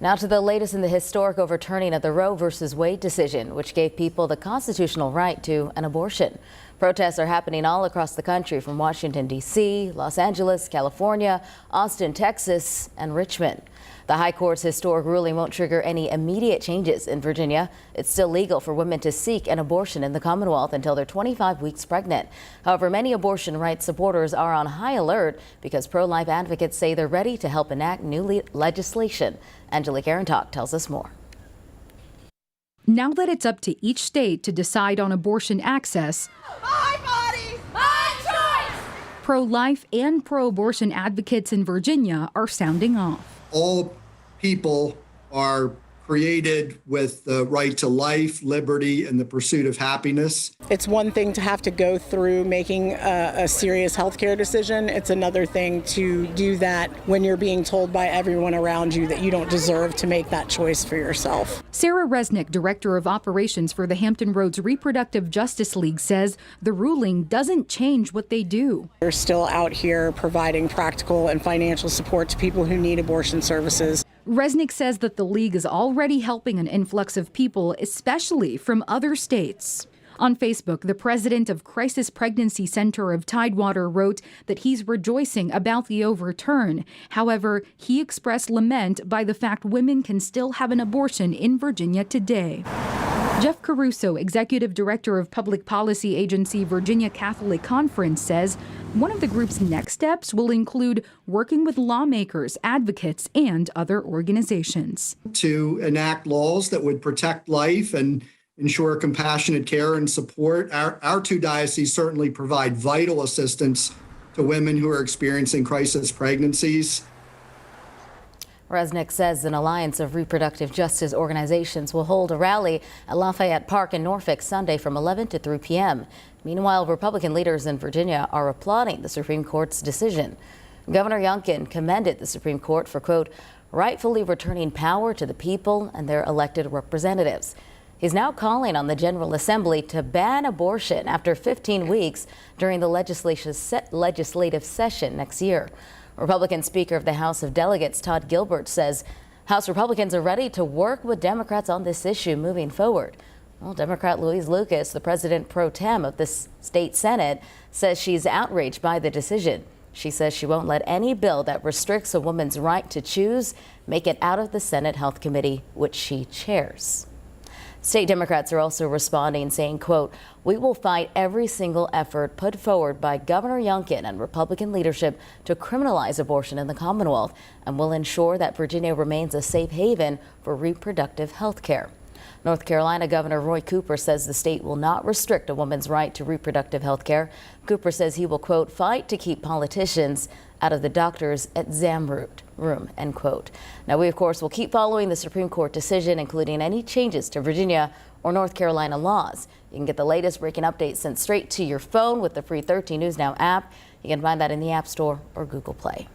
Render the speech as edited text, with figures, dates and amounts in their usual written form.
Now to the latest in the historic overturning of the Roe versus Wade decision, which gave people the constitutional right to an abortion. Protests are happening all across the country, from Washington, D.C., Los Angeles, California, Austin, Texas, and Richmond. The High Court's historic ruling won't trigger any immediate changes in Virginia. It's still legal for women to seek an abortion in the Commonwealth until they're 25 weeks pregnant. However, many abortion rights supporters are on high alert because pro-life advocates say they're ready to help enact new legislation. Angelique Arentok tells us more. Now that it's up to each state to decide on abortion access, my body, my choice, pro-life and pro-abortion advocates in Virginia are sounding off. All people are created with the right to life, liberty, and the pursuit of happiness. It's one thing to have to go through making a serious healthcare decision. It's another thing to do that when you're being told by everyone around you that you don't deserve to make that choice for yourself. Sarah Resnick, Director of Operations for the Hampton Roads Reproductive Justice League, says the ruling doesn't change what they do. They're still out here providing practical and financial support to people who need abortion services. Resnick says that the league is already helping an influx of people, especially from other states. On Facebook, the president of Crisis Pregnancy Center of Tidewater wrote that he's rejoicing about the overturn. However, he expressed lament by the fact women can still have an abortion in Virginia today. Jeff Caruso, Executive Director of Public Policy Agency Virginia Catholic Conference, says one of the group's next steps will include working with lawmakers, advocates, and other organizations to enact laws that would protect life and ensure compassionate care and support. Our two dioceses certainly provide vital assistance to women who are experiencing crisis pregnancies. Resnick says an alliance of reproductive justice organizations will hold a rally at Lafayette Park in Norfolk Sunday from 11 to 3 p.m. Meanwhile, Republican leaders in Virginia are applauding the Supreme Court's decision. Governor Youngkin commended the Supreme Court for, quote, rightfully returning power to the people and their elected representatives. He's now calling on the General Assembly to ban abortion after 15 weeks during the legislative session next year. Republican Speaker of the House of Delegates Todd Gilbert says House Republicans are ready to work with Democrats on this issue moving forward. Well, Democrat Louise Lucas, the president pro tem of the state Senate, says she's outraged by the decision. She says she won't let any bill that restricts a woman's right to choose make it out of the Senate Health Committee, which she chairs. State Democrats are also responding, saying, quote, we will fight every single effort put forward by Governor Youngkin and Republican leadership to criminalize abortion in the Commonwealth and will ensure that Virginia remains a safe haven for reproductive health care. North Carolina Governor Roy Cooper says the state will not restrict a woman's right to reproductive health care. Cooper says he will, quote, fight to keep politicians out of the doctor's exam room, end quote. Now, we, of course, will keep following the Supreme Court decision, including any changes to Virginia or North Carolina laws. You can get the latest breaking updates sent straight to your phone with the free 13 News Now app. You can find that in the App Store or Google Play.